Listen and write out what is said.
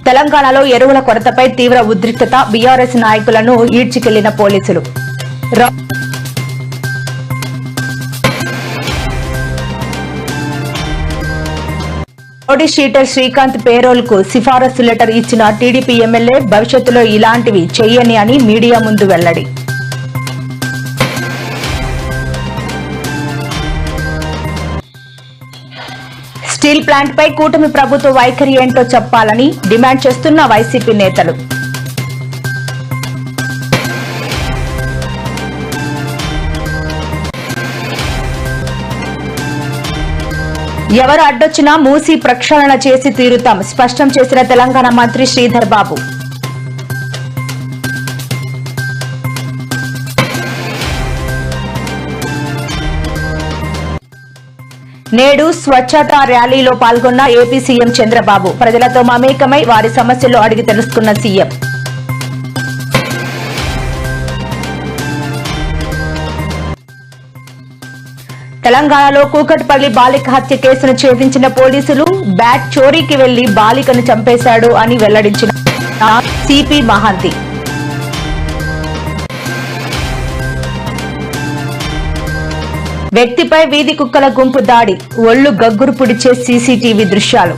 తెలంగాణలో ఎరువుల కొరతపై తీవ్ర ఉద్రిక్తత, బీఆర్ఎస్ నాయకులను ఈడ్చికెళ్లిన పోలీసులు. రౌడీ షీటర్ శ్రీకాంత్ పేరోల్ కు సిఫారసు లెటర్ ఇచ్చిన టీడీపీ ఎమ్మెల్యే భవిష్యత్తులో ఇలాంటివి చెయ్యని అని మీడియా ముందు వెల్లడి. స్టీల్ ప్లాంట్ పై కూటమి ప్రభుత్వ వైఖరి ఏంటో చెప్పాలని డిమాండ్ చేస్తున్న వైసీపీ నేతలు. ఎవరు అడ్డొచ్చినా మూసి ప్రక్షాళన చేసి తీరుతాం స్పష్టం చేసిన తెలంగాణ మంత్రి శ్రీధర్ బాబు. నేడు స్వచ్ఛతా ర్యాలీలో పాల్గొన్న ఏపీ సీఎం చంద్రబాబు. ప్రజలతో మమేకమై వారి సమస్యలు అడిగి తెలుసుకున్న సీఎం. తెలంగాణలో కూకట్పల్లి బాలిక హత్య కేసును ఛేదించిన పోలీసులు. బ్యాట్ చోరీకి వెళ్లి బాలికను చంపేశాడు అని వెల్లడించిన సిపి మహాంతి. వ్యక్తిపై వీధి కుక్కల గుంపు దాడి. ఒళ్లు గగ్గురు పుడిచే సీసీటీవీ దృశ్యాలు.